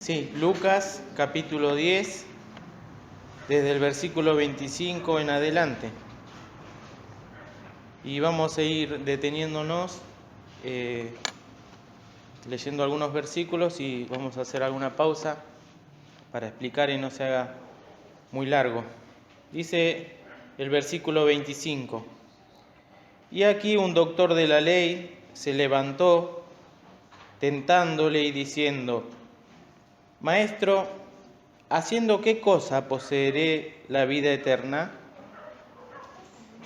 Sí, Lucas capítulo 10, desde el versículo 25 en adelante. Y vamos a ir deteniéndonos, leyendo algunos versículos y vamos a hacer alguna pausa para explicar y no se haga muy largo. Dice el versículo 25: Y aquí un doctor de la ley se levantó, tentándole y diciendo: Maestro, ¿haciendo qué cosa poseeré la vida eterna?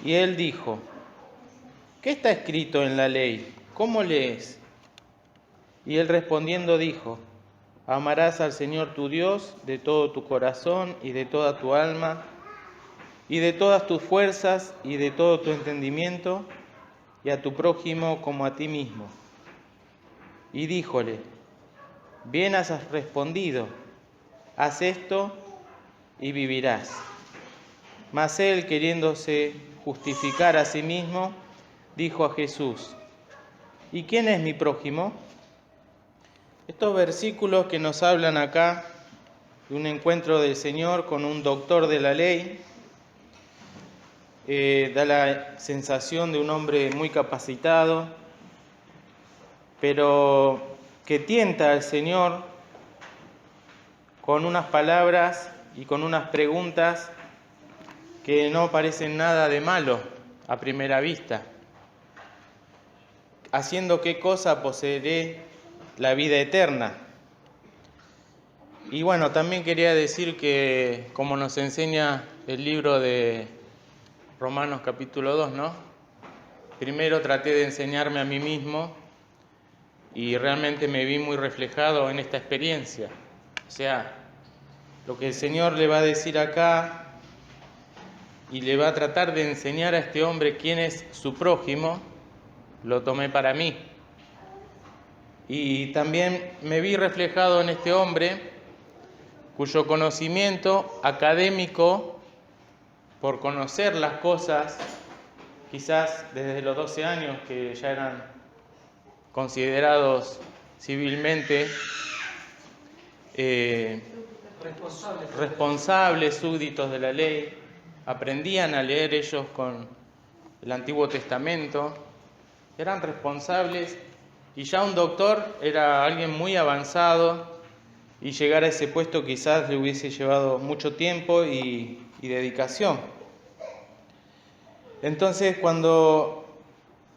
Y él dijo: ¿Qué está escrito en la ley? ¿Cómo lees? Y él respondiendo dijo: Amarás al Señor tu Dios de todo tu corazón y de toda tu alma y de todas tus fuerzas y de todo tu entendimiento, y a tu prójimo como a ti mismo. Y díjole: Bien has respondido, haz esto y vivirás. Mas él, queriéndose justificar a sí mismo, dijo a Jesús: ¿Y quién es mi prójimo? Estos versículos que nos hablan acá de un encuentro del Señor con un doctor de la ley, da la sensación de un hombre muy capacitado, pero que tienta al Señor con unas palabras y con unas preguntas que no parecen nada de malo a primera vista. ¿Haciendo qué cosa poseeré la vida eterna? Y bueno, también quería decir que, como nos enseña el libro de Romanos capítulo 2, ¿no? Primero traté de enseñarme a mí mismo y realmente me vi muy reflejado en esta experiencia. O sea, lo que el Señor le va a decir acá y le va a tratar de enseñar a este hombre quién es su prójimo, lo tomé para mí. Y también me vi reflejado en este hombre cuyo conocimiento académico, por conocer las cosas, quizás desde los 12 años, que ya eran considerados civilmente responsables, súbditos de la ley, aprendían a leer ellos con el Antiguo Testamento, eran responsables, y ya un doctor era alguien muy avanzado, y llegar a ese puesto quizás le hubiese llevado mucho tiempo y dedicación. Entonces, cuando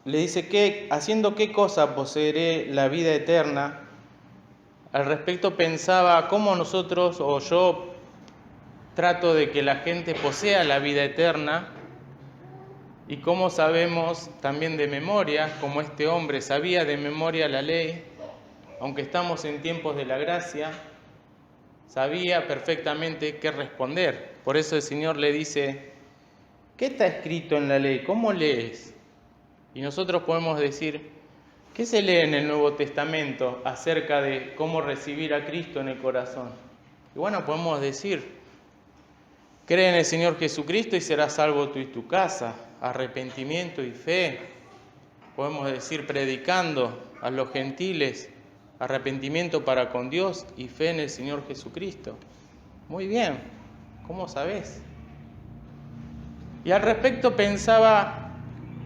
le dice que haciendo qué cosa poseeré la vida eterna, al respecto pensaba cómo nosotros o yo trato de que la gente posea la vida eterna y cómo sabemos también de memoria, como este hombre sabía de memoria la ley, aunque estamos en tiempos de la gracia, sabía perfectamente qué responder. Por eso el Señor le dice: ¿qué está escrito en la ley? ¿Cómo lees? Y nosotros podemos decir: ¿qué se lee en el Nuevo Testamento acerca de cómo recibir a Cristo en el corazón? Y bueno, podemos decir: cree en el Señor Jesucristo y serás salvo tú y tu casa. Arrepentimiento y fe. Podemos decir, predicando a los gentiles, arrepentimiento para con Dios y fe en el Señor Jesucristo. Muy bien, ¿cómo sabés? Y al respecto pensaba,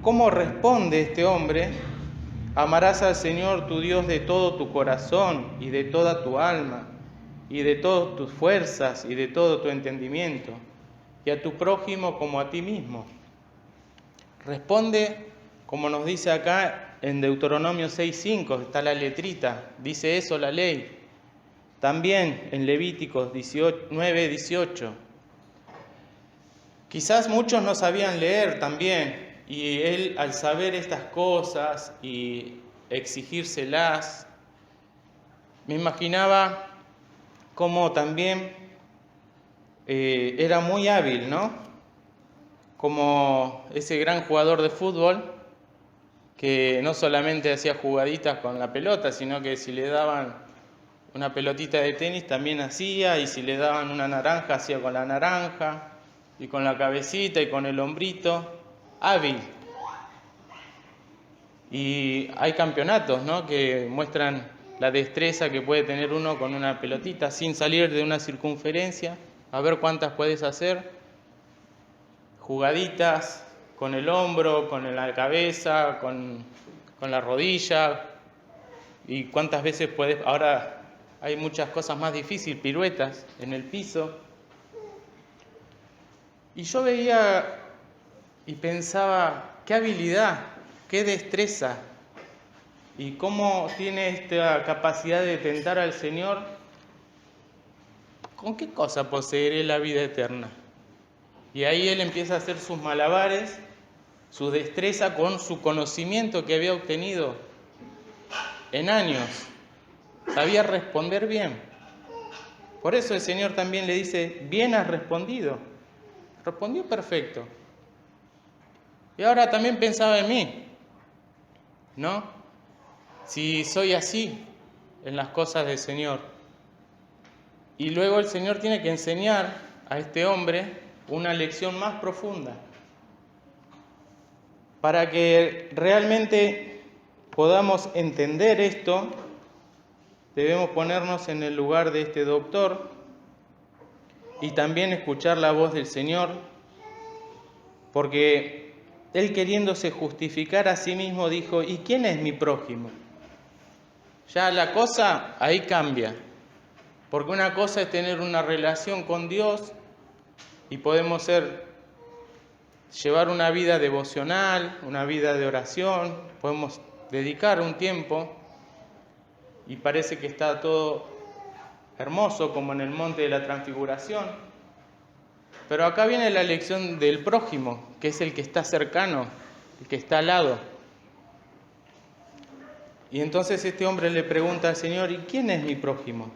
¿cómo responde este hombre? Amarás al Señor tu Dios de todo tu corazón y de toda tu alma y de todas tus fuerzas y de todo tu entendimiento, y a tu prójimo como a ti mismo. Responde, como nos dice acá en Deuteronomio 6:5, está la letrita, dice eso la ley. También en Levíticos 9:18. Quizás muchos no sabían leer también, y él, al saber estas cosas y exigírselas, me imaginaba cómo también era muy hábil, ¿no? Como ese gran jugador de fútbol que no solamente hacía jugaditas con la pelota, sino que si le daban una pelotita de tenis también hacía, y si le daban una naranja hacía con la naranja, y con la cabecita y con el hombrito, hábil. Y hay campeonatos, ¿no?, que muestran la destreza que puede tener uno con una pelotita sin salir de una circunferencia, a ver cuántas puedes hacer, jugaditas con el hombro, con la cabeza, con la rodilla, y cuántas veces puedes, ahora hay muchas cosas más difíciles, piruetas en el piso. Y yo veía y pensaba, qué habilidad, qué destreza, y cómo tiene esta capacidad de tentar al Señor. ¿Con qué cosa poseeré la vida eterna? Y ahí él empieza a hacer sus malabares, su destreza con su conocimiento que había obtenido en años. Sabía responder bien. Por eso el Señor también le dice, bien has respondido. Respondió perfecto. Y ahora también pensaba en mí, ¿no? Si soy así en las cosas del Señor. Y luego el Señor tiene que enseñar a este hombre una lección más profunda, para que realmente podamos entender esto. Debemos ponernos en el lugar de este doctor y también escuchar la voz del Señor, porque él, queriéndose justificar a sí mismo, dijo, ¿y quién es mi prójimo? Ya la cosa ahí cambia, porque una cosa es tener una relación con Dios y podemos llevar una vida devocional, una vida de oración, podemos dedicar un tiempo y parece que está todo hermoso como en el monte de la Transfiguración. Pero acá viene la lección del prójimo, que es el que está cercano, el que está al lado. Y entonces este hombre le pregunta al Señor, ¿y quién es mi prójimo?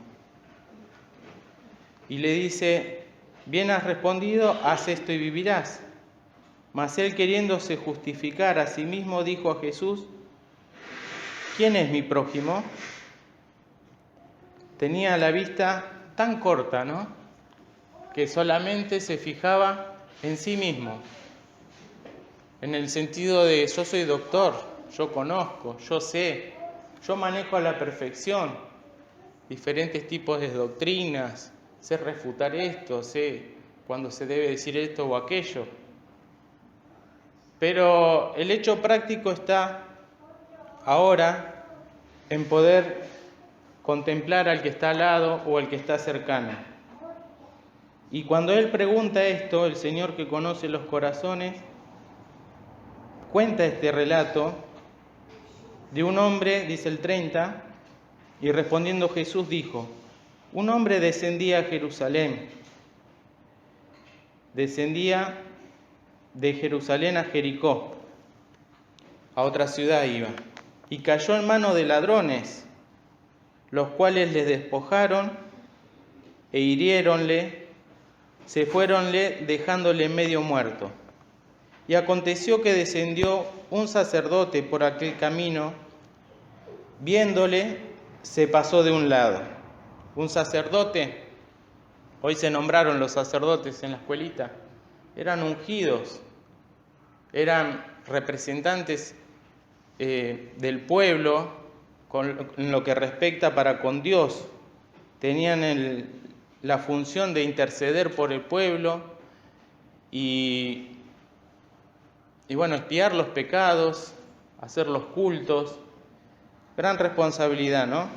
Y le dice, bien has respondido, haz esto y vivirás. Mas él, queriéndose justificar a sí mismo, dijo a Jesús, ¿quién es mi prójimo? Tenía la vista tan corta, ¿no? Que solamente se fijaba en sí mismo, en el sentido de yo soy doctor, yo conozco, yo sé, yo manejo a la perfección diferentes tipos de doctrinas, sé refutar esto, sé cuándo se debe decir esto o aquello. Pero el hecho práctico está ahora en poder contemplar al que está al lado o al que está cercano. Y cuando él pregunta esto, el Señor, que conoce los corazones, cuenta este relato de un hombre, dice el 30, y respondiendo Jesús dijo, un hombre descendía a Jerusalén, descendía de Jerusalén a Jericó, a otra ciudad iba, y cayó en manos de ladrones, los cuales le despojaron e hiriéronle, se fuéronle dejándole medio muerto. Y aconteció que descendió un sacerdote por aquel camino, viéndole, se pasó de un lado. Un sacerdote, hoy se nombraron los sacerdotes en la escuelita, eran ungidos, eran representantes del pueblo en lo que respecta para con Dios. Tenían la función de interceder por el pueblo y bueno, expiar los pecados, hacer los cultos. Gran responsabilidad, ¿no?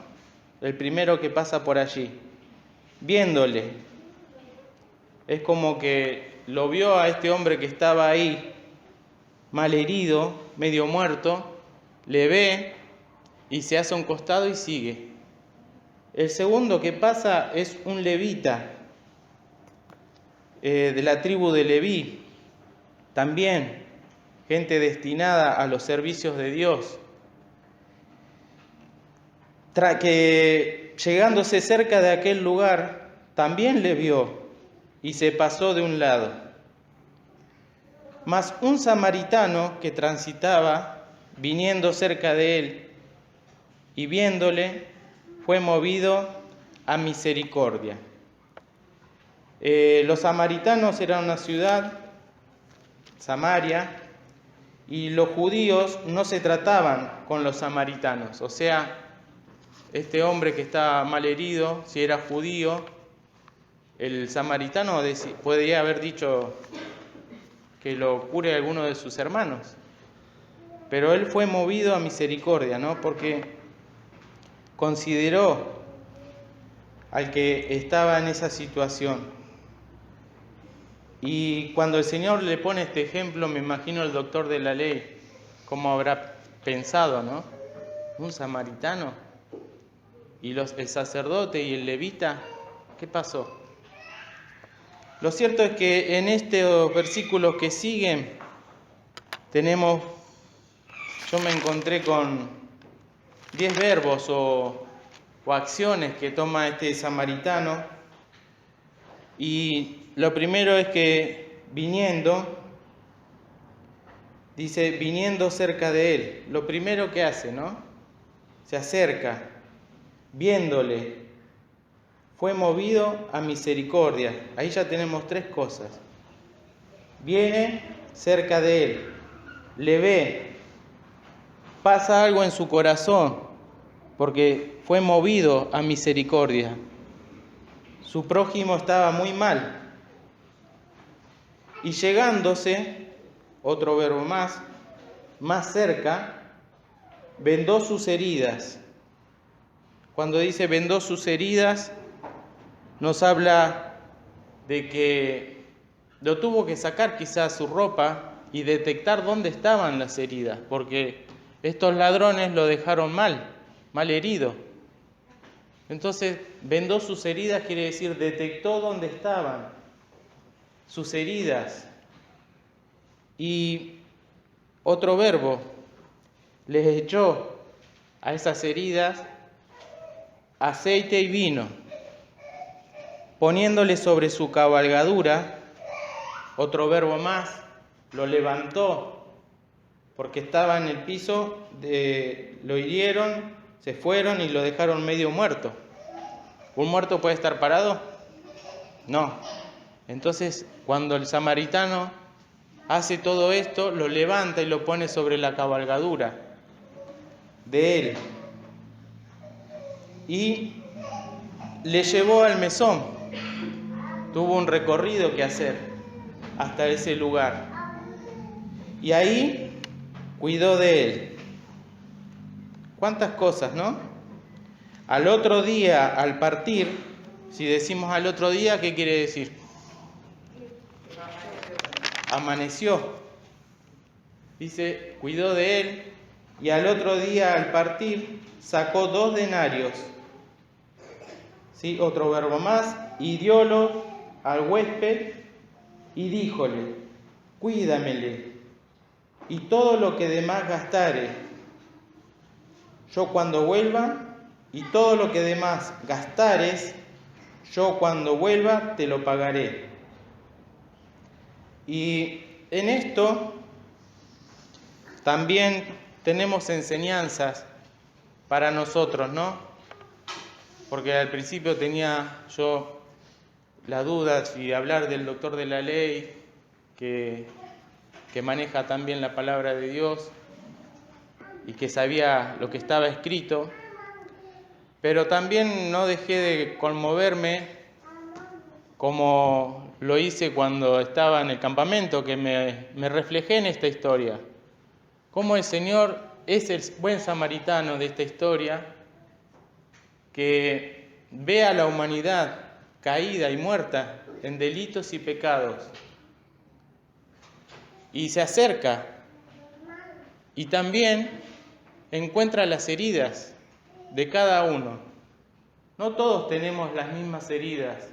El primero que pasa por allí, viéndole, es como que lo vio a este hombre que estaba ahí, malherido, medio muerto, le ve y se hace a un costado y sigue. El segundo que pasa es un levita, de la tribu de Leví, también gente destinada a los servicios de Dios, que llegándose cerca de aquel lugar, también le vio y se pasó de un lado. Mas un samaritano que transitaba, viniendo cerca de él y viéndole, fue movido a misericordia. Los samaritanos eran una ciudad, Samaria, y los judíos no se trataban con los samaritanos, o sea, este hombre que está mal herido, si era judío, el samaritano podría haber dicho que lo cure a alguno de sus hermanos. Pero él fue movido a misericordia, ¿no? Porque consideró al que estaba en esa situación. Y cuando el Señor le pone este ejemplo, me imagino el doctor de la ley, cómo habrá pensado, ¿no? Un samaritano. Y el sacerdote y el levita, ¿qué pasó? Lo cierto es que en estos versículos que siguen yo me encontré con 10 verbos o acciones que toma este samaritano. Y lo primero es que dice viniendo cerca de él. Lo primero que hace, ¿no? Se acerca, viéndole. Fue movido a misericordia. Ahí ya tenemos 3 cosas. Viene cerca de él, le ve, pasa algo en su corazón, porque fue movido a misericordia. Su prójimo estaba muy mal. Y llegándose, otro verbo más cerca, vendó sus heridas. Cuando dice vendó sus heridas, nos habla de que lo tuvo que sacar quizás su ropa y detectar dónde estaban las heridas, porque estos ladrones lo dejaron mal herido. Entonces, vendó sus heridas quiere decir detectó dónde estaban sus heridas. Y otro verbo, les echó a esas heridas aceite y vino, poniéndole sobre su cabalgadura, otro verbo más, lo levantó, porque estaba en el piso, lo hirieron, se fueron y lo dejaron medio muerto. ¿Un muerto puede estar parado? No. Entonces, cuando el samaritano hace todo esto, lo levanta y lo pone sobre la cabalgadura de él. Y le llevó al mesón. Tuvo un recorrido que hacer hasta ese lugar. Y ahí cuidó de él. ¿Cuántas cosas, no? Al otro día, al partir, si decimos al otro día, ¿qué quiere decir? Amaneció. Dice, cuidó de él, y al otro día, al partir, sacó 2 denarios. ¿Sí? Otro verbo más, y diólo al huésped, y díjole, cuídamele, y todo lo que de más gastare, yo cuando vuelva, y todo lo que de más gastares, yo cuando vuelva te lo pagaré. Y en esto también tenemos enseñanzas para nosotros, ¿no? Porque al principio tenía yo la duda si hablar del doctor de la ley, que maneja también la palabra de Dios y que sabía lo que estaba escrito, pero también no dejé de conmoverme como lo hice cuando estaba en el campamento, que me reflejé en esta historia. Cómo el Señor es el buen samaritano de esta historia, que ve a la humanidad caída y muerta en delitos y pecados, y se acerca, y también encuentra las heridas de cada uno. No todos tenemos las mismas heridas,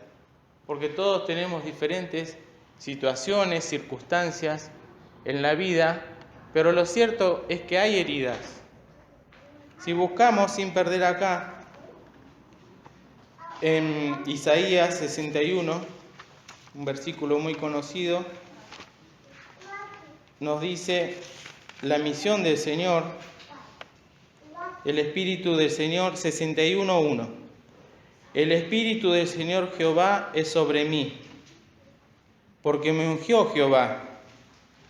porque todos tenemos diferentes situaciones, circunstancias en la vida, pero lo cierto es que hay heridas. Si buscamos, sin perder acá, en Isaías 61, un versículo muy conocido, nos dice la misión del Señor, el Espíritu del Señor, 61:1. El Espíritu del Señor Jehová es sobre mí, porque me ungió Jehová.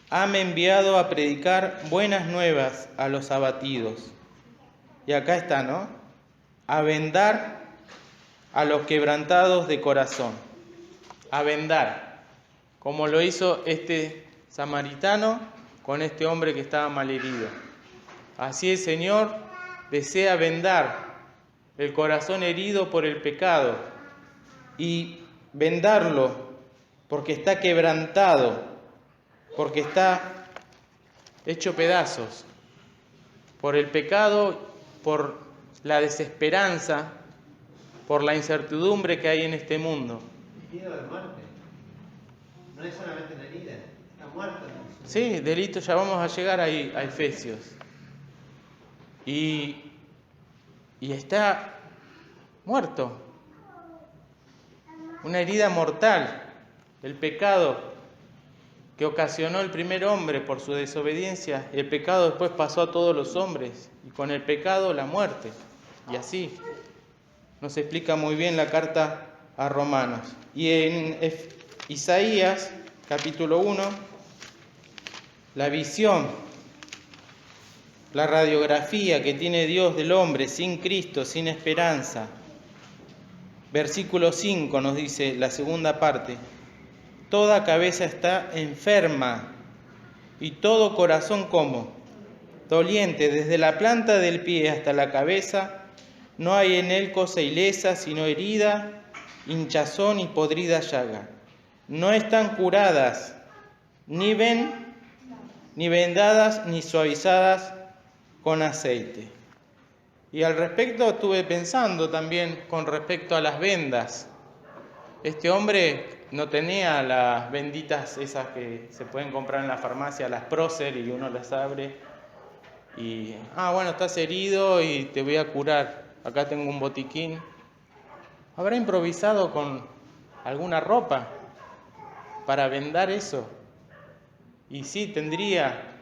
Hame enviado a predicar buenas nuevas a los abatidos. Y acá está, ¿no? a vendar a los quebrantados de corazón. A vendar, como lo hizo este samaritano con este hombre que estaba malherido. Así el Señor desea vendar el corazón herido por el pecado y vendarlo porque está quebrantado, porque está hecho pedazos por el pecado, por la desesperanza, por la incertidumbre que hay en este mundo. Miedo de muerte. No es solamente una herida, está muerto. Sí, delito, ya vamos a llegar ahí a Efesios. Y está muerto. Una herida mortal. El pecado que ocasionó el primer hombre por su desobediencia, el pecado después pasó a todos los hombres, y con el pecado la muerte. Y así nos explica muy bien la carta a Romanos. Y en Isaías, capítulo 1, la visión, la radiografía que tiene Dios del hombre sin Cristo, sin esperanza. Versículo 5 nos dice la segunda parte: toda cabeza está enferma y todo corazón como doliente, desde la planta del pie hasta la cabeza, no hay en él cosa ilesa, sino herida, hinchazón y podrida llaga. No están curadas, ni vendadas, ni suavizadas con aceite. Y al respecto estuve pensando también con respecto a las vendas. Este hombre no tenía las benditas esas que se pueden comprar en la farmacia, las Prócer, y uno las abre y, bueno, estás herido y te voy a curar. Acá tengo un botiquín. ¿Habrá improvisado con alguna ropa para vendar eso? Y sí, tendría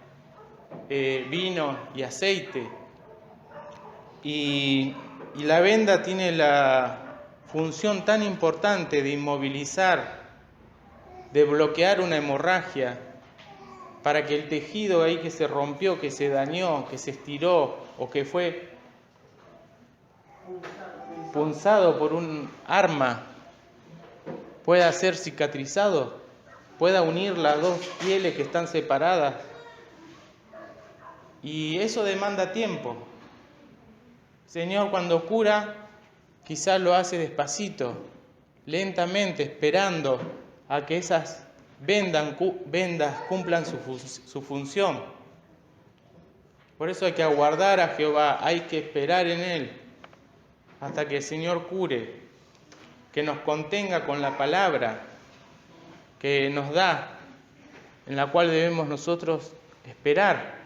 vino y aceite. Y la venda tiene la función tan importante de inmovilizar, de bloquear una hemorragia, para que el tejido ahí que se rompió, que se dañó, que se estiró o que fue punzado por un arma, pueda ser cicatrizado, pueda unir las dos pieles que están separadas. Y eso demanda tiempo. Señor, cuando cura, quizás lo hace despacito, lentamente, esperando a que esas vendas cumplan su función. Por eso hay que aguardar a Jehová, hay que esperar en Él, hasta que el Señor cure, que nos contenga con la palabra que nos da, en la cual debemos nosotros esperar.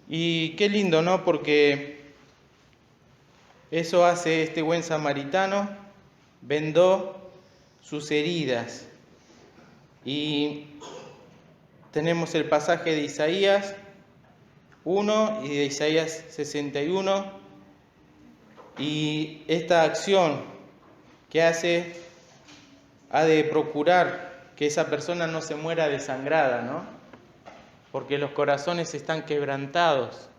Y qué lindo, ¿no? Porque eso hace este buen samaritano, vendó sus heridas. Y tenemos el pasaje de Isaías 1 y de Isaías 61, y esta acción que hace ha de procurar que esa persona no se muera desangrada, ¿no? Porque los corazones están quebrantados.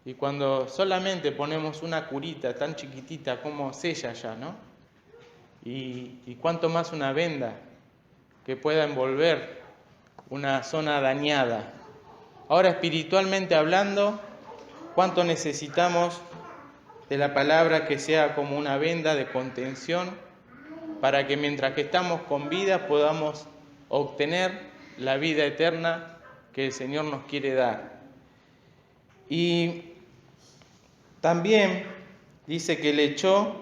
Y cuando solamente ponemos una curita tan chiquitita, como sella ya, ¿no? Y cuánto más una venda que pueda envolver una zona dañada. Ahora, espiritualmente hablando, cuánto necesitamos de la palabra que sea como una venda de contención, para que mientras que estamos con vida podamos obtener la vida eterna que el Señor nos quiere dar. Y también dice que le echó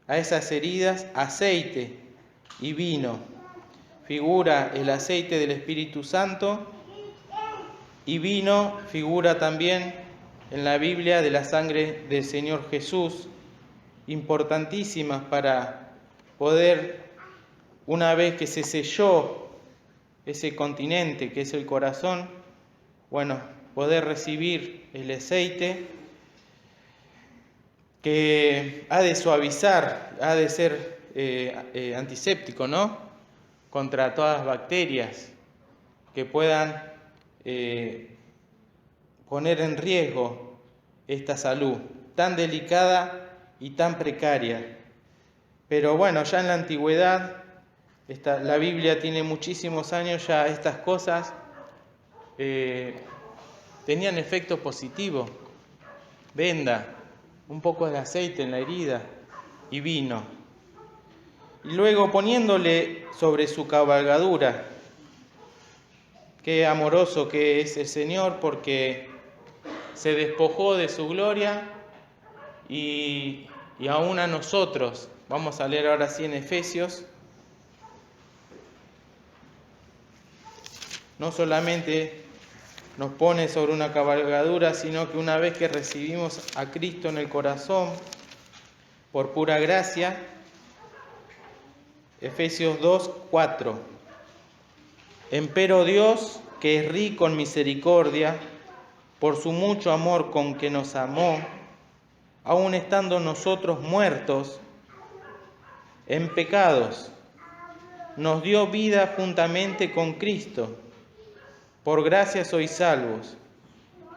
a esas heridas aceite y vino. Figura el aceite del Espíritu Santo, y vino figura también en la Biblia de la sangre del Señor Jesús, importantísimas para poder, una vez que se selló ese continente que es el corazón, poder recibir el aceite que ha de suavizar, ha de ser antiséptico, ¿no? Contra todas las bacterias que puedan poner en riesgo esta salud. tan delicada y tan precaria. Pero bueno, ya en la antigüedad, la Biblia tiene muchísimos años, ya estas cosas tenían efecto positivo. Venda, un poco de aceite en la herida y vino. Y luego poniéndole sobre su cabalgadura. Qué amoroso que es el Señor, porque se despojó de su gloria y aún a nosotros. Vamos a leer ahora sí en Efesios. No solamente nos pone sobre una cabalgadura, sino que una vez que recibimos a Cristo en el corazón, por pura gracia, Efesios 2:4. Empero Dios, que es rico en misericordia, por su mucho amor con que nos amó, aun estando nosotros muertos en pecados, nos dio vida juntamente con Cristo. Por gracia sois salvos,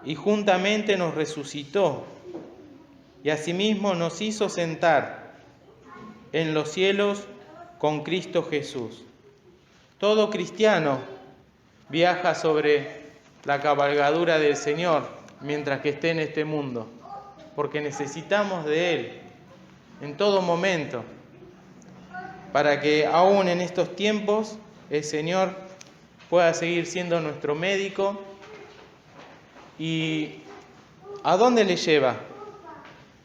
y juntamente nos resucitó, y asimismo nos hizo sentar en los cielos con Cristo Jesús. Todo cristiano viaja sobre la cabalgadura del Señor mientras que esté en este mundo, porque necesitamos de Él en todo momento, para que aún en estos tiempos el Señor pueda seguir siendo nuestro médico. ¿Y a dónde le lleva?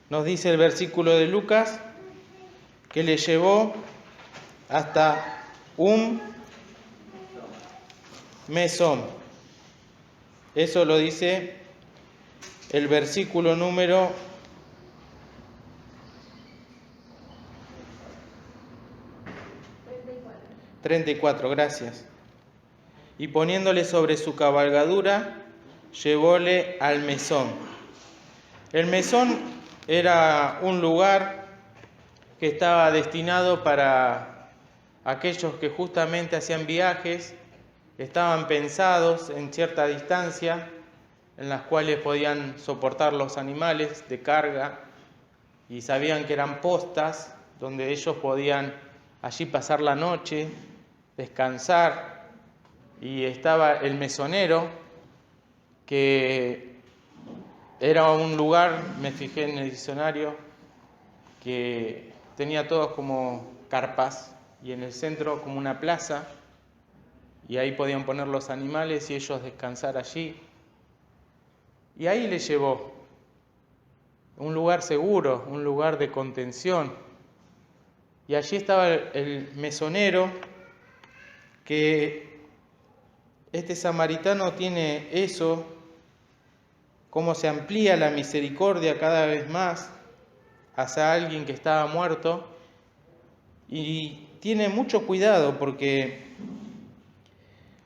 Nos dice el versículo de Lucas que le llevó hasta un mesón. Eso lo dice el versículo número 34, gracias. Y poniéndole sobre su cabalgadura, llevóle al mesón. El mesón era un lugar que estaba destinado para aquellos que justamente hacían viajes, estaban pensados en cierta distancia, en las cuales podían soportar los animales de carga, y sabían que eran postas donde ellos podían allí pasar la noche, descansar. Y estaba el mesonero, que era un lugar, me fijé en el diccionario, que tenía todos como carpas y en el centro como una plaza, y ahí podían poner los animales y ellos descansar allí. Y ahí le llevó un lugar seguro, un lugar de contención. Y allí estaba el mesonero, que este samaritano tiene eso, cómo se amplía la misericordia cada vez más hacia alguien que estaba muerto, y tiene mucho cuidado porque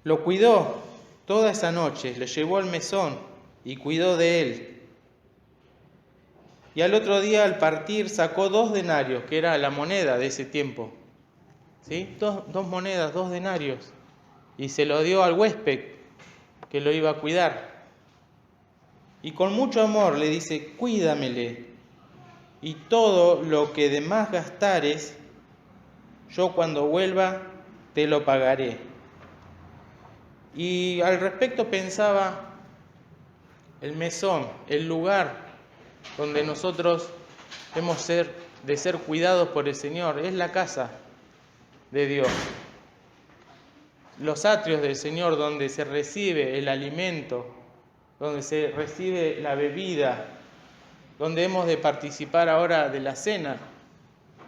lo cuidó toda esa noche, le llevó al mesón y cuidó de él. Y al otro día, al partir, sacó 2 denarios, que era la moneda de ese tiempo. ¿Sí? Dos monedas, 2 denarios. Y se lo dio al huésped que lo iba a cuidar. Y con mucho amor le dice: cuídamele, y todo lo que de más gastares, yo cuando vuelva te lo pagaré. Y al respecto pensaba, el mesón, el lugar donde nosotros hemos de ser cuidados por el Señor, es la casa de Dios. Los atrios del Señor, donde se recibe el alimento, donde se recibe la bebida, donde hemos de participar ahora de la cena,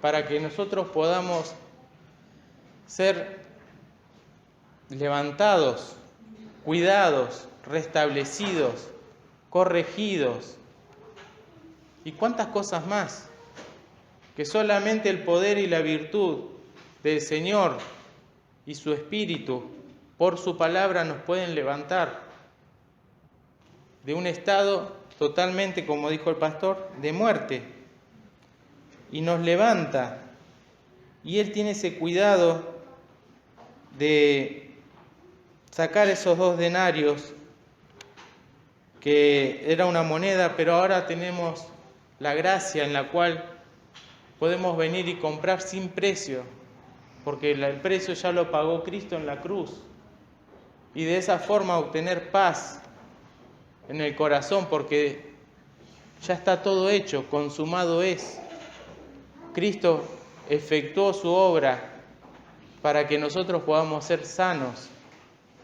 para que nosotros podamos ser levantados, cuidados, restablecidos, corregidos, y cuántas cosas más, que solamente el poder y la virtud del Señor y su Espíritu por su palabra nos pueden levantar de un estado totalmente, como dijo el pastor, de muerte, y nos levanta. Y Él tiene ese cuidado de sacar esos 2 denarios, que era una moneda, pero ahora tenemos la gracia en la cual podemos venir y comprar sin precio, porque el precio ya lo pagó Cristo en la cruz. Y de esa forma obtener paz en el corazón, porque ya está todo hecho, consumado es. Cristo efectuó su obra para que nosotros podamos ser sanos,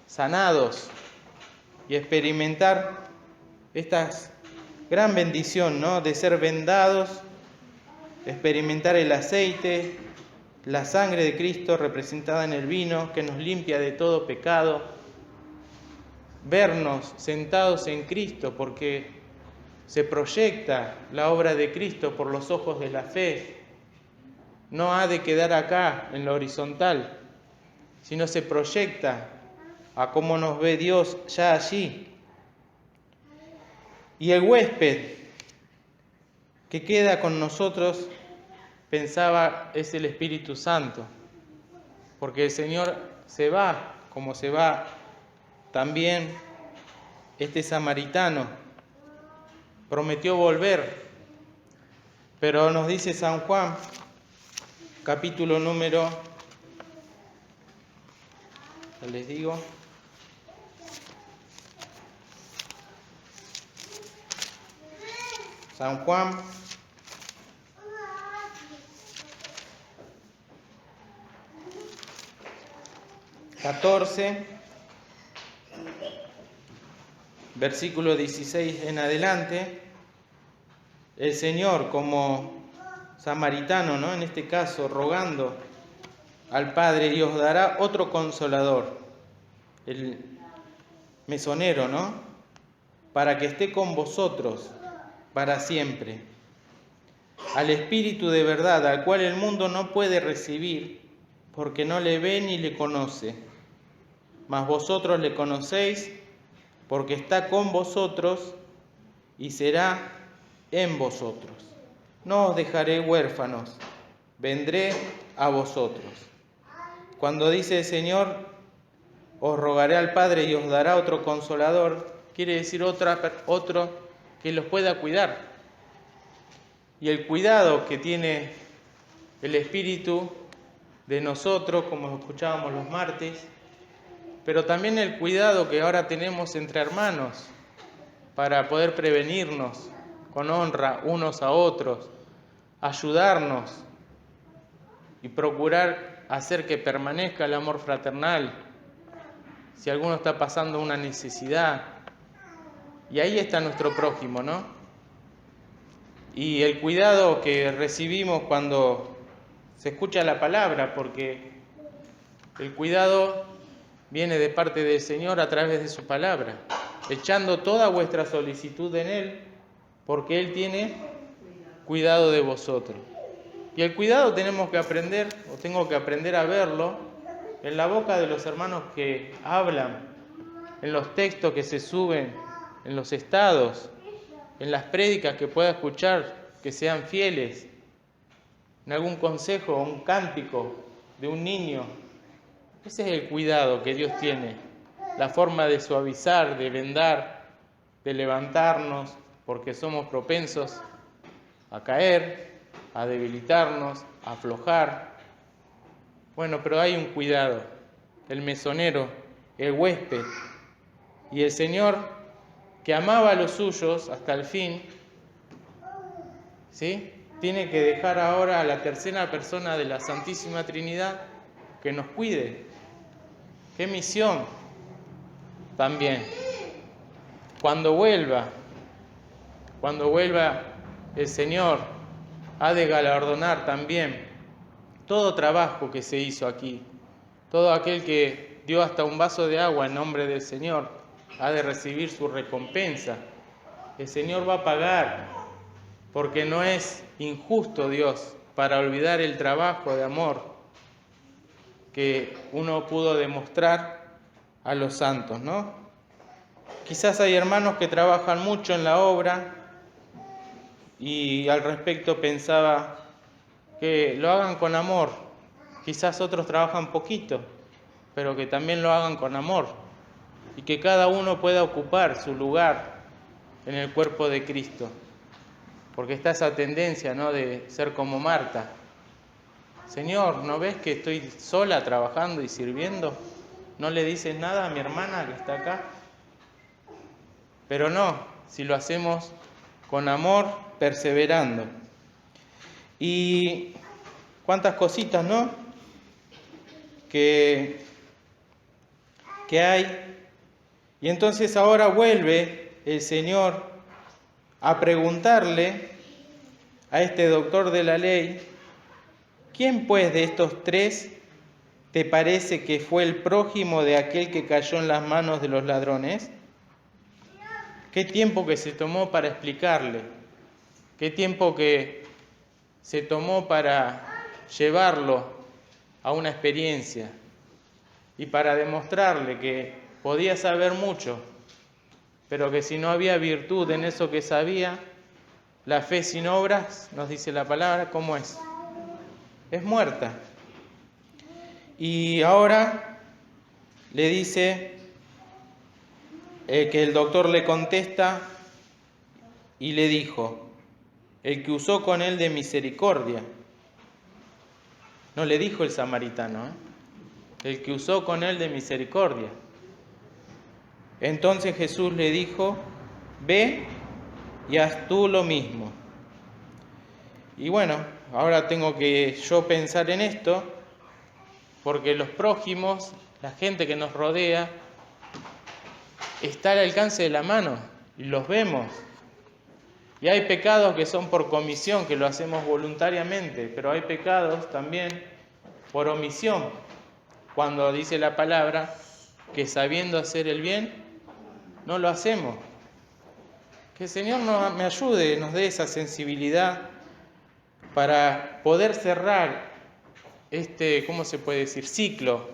sanados y experimentar esta gran bendición, ¿no? De ser vendados, experimentar el aceite, la sangre de Cristo representada en el vino que nos limpia de todo pecado, vernos sentados en Cristo porque se proyecta la obra de Cristo por los ojos de la fe. No ha de quedar acá en lo horizontal, sino se proyecta a cómo nos ve Dios ya allí. Y el huésped que queda con nosotros, pensaba, es el Espíritu Santo, porque el Señor se va, como se va también este samaritano. Prometió volver, pero nos dice San Juan, capítulo número, ya les digo, San Juan, versículo 16 en adelante, el Señor como samaritano, ¿no? En este caso, rogando al Padre, y os dará otro consolador, el mesonero, ¿no? Para que esté con vosotros para siempre. Al Espíritu de verdad, al cual el mundo no puede recibir, porque no le ve ni le conoce. Mas vosotros le conocéis, porque está con vosotros y será en vosotros. No os dejaré huérfanos, vendré a vosotros. Cuando dice el Señor, os rogaré al Padre y os dará otro consolador, quiere decir otro que los pueda cuidar. Y el cuidado que tiene el Espíritu de nosotros, como escuchábamos los martes, pero también el cuidado que ahora tenemos entre hermanos para poder prevenirnos con honra unos a otros, ayudarnos y procurar hacer que permanezca el amor fraternal si alguno está pasando una necesidad. Y ahí está nuestro prójimo, ¿no? Y el cuidado que recibimos cuando se escucha la palabra, porque el cuidado viene de parte del Señor a través de su palabra, echando toda vuestra solicitud en Él, porque Él tiene cuidado de vosotros. Y el cuidado tenemos que aprender, o tengo que aprender a verlo, en la boca de los hermanos que hablan, en los textos que se suben, en los estados, en las prédicas que pueda escuchar, que sean fieles, en algún consejo o un cántico de un niño. Ese es el cuidado que Dios tiene, la forma de suavizar, de vendar, de levantarnos, porque somos propensos a caer, a debilitarnos, a aflojar. Bueno, pero hay un cuidado, el mesonero, el huésped, y el Señor, que amaba a los suyos hasta el fin, ¿sí? Tiene que dejar ahora a la tercera persona de la Santísima Trinidad que nos cuide. ¡Qué misión! También, cuando vuelva el Señor, ha de galardonar también todo trabajo que se hizo aquí. Todo aquel que dio hasta un vaso de agua en nombre del Señor ha de recibir su recompensa. El Señor va a pagar, porque no es injusto Dios para olvidar el trabajo de amor que uno pudo demostrar a los santos, ¿no? Quizás hay hermanos que trabajan mucho en la obra y al respecto pensaba que lo hagan con amor. Quizás otros trabajan poquito, pero que también lo hagan con amor y que cada uno pueda ocupar su lugar en el cuerpo de Cristo. porque está esa tendencia, ¿no?, de ser como Marta. Señor, ¿no ves que estoy sola trabajando y sirviendo? ¿No le dices nada a mi hermana que está acá? Pero no, si lo hacemos con amor, perseverando. Y cuántas cositas, ¿no?, que hay. Y entonces ahora vuelve el Señor a preguntarle a este doctor de la ley: ¿quién pues de estos tres te parece que fue el prójimo de aquel que cayó en las manos de los ladrones? ¿Qué tiempo que se tomó para explicarle? ¿Qué tiempo que se tomó para llevarlo a una experiencia y para demostrarle que podía saber mucho, pero que si no había virtud en eso que sabía, la fe sin obras, nos dice la palabra, ¿cómo es? Es muerta. Y ahora le dice que el doctor le contesta y le dijo: el que usó con él de misericordia. No le dijo el samaritano, el que usó con él de misericordia. Entonces Jesús le dijo: ve y haz tú lo mismo. Y bueno, ahora tengo que yo pensar en esto, porque los prójimos, la gente que nos rodea, está al alcance de la mano y los vemos. Y hay pecados que son por comisión, que lo hacemos voluntariamente, pero hay pecados también por omisión, cuando dice la palabra que sabiendo hacer el bien, no lo hacemos. Que el Señor me ayude, nos dé esa sensibilidad para poder cerrar este, ¿cómo se puede decir?, ciclo,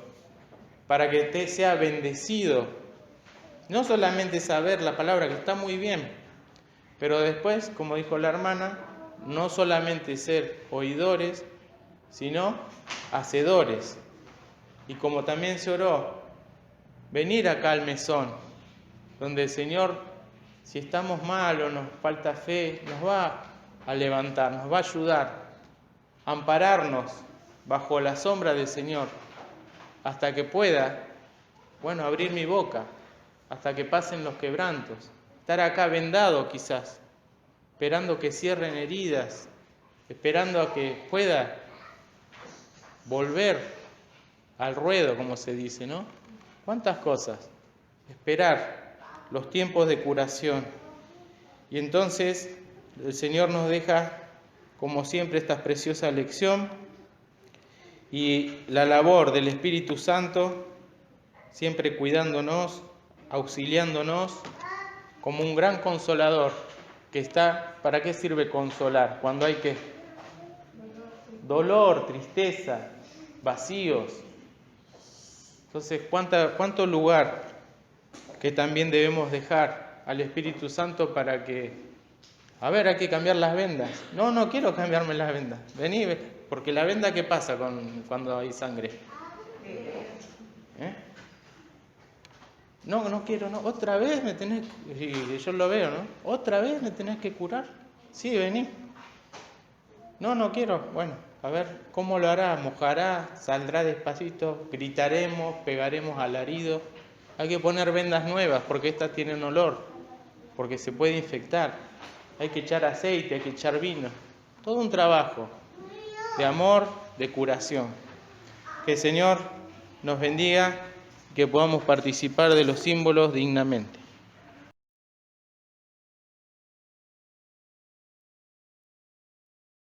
para que usted sea bendecido. No solamente saber la palabra, que está muy bien, pero después, como dijo la hermana, no solamente ser oidores, sino hacedores. Y como también se oró, venir acá al mesón, donde el Señor, si estamos mal o nos falta fe, nos va a levantar, nos va a ayudar, a ampararnos bajo la sombra del Señor, hasta que pueda, bueno, abrir mi boca, hasta que pasen los quebrantos. Estar acá vendado quizás, esperando que cierren heridas, esperando a que pueda volver al ruedo, como se dice, ¿no? ¿Cuántas cosas? Esperar los tiempos de curación. Y entonces el Señor nos deja, como siempre, esta preciosa lección y la labor del Espíritu Santo, siempre cuidándonos, auxiliándonos, como un gran consolador que está. ¿Para qué sirve consolar? Cuando hay que dolor, tristeza, vacíos. Entonces, ¿cuánto lugar que también debemos dejar al Espíritu Santo para que, hay que cambiar las vendas? No quiero cambiarme las vendas. Vení, porque la venda, ¿qué pasa cuando hay sangre? No quiero, no. Otra vez me tenés, y yo lo veo, ¿no? Otra vez me tenés que curar. Sí, vení. No quiero. Bueno, a ver, ¿cómo lo hará? ¿Mojará? ¿Saldrá despacito? ¿Gritaremos? ¿Pegaremos alarido? Hay que poner vendas nuevas porque estas tienen olor, porque se puede infectar. Hay que echar aceite, hay que echar vino. Todo un trabajo de amor, de curación. Que el Señor nos bendiga, que podamos participar de los símbolos dignamente.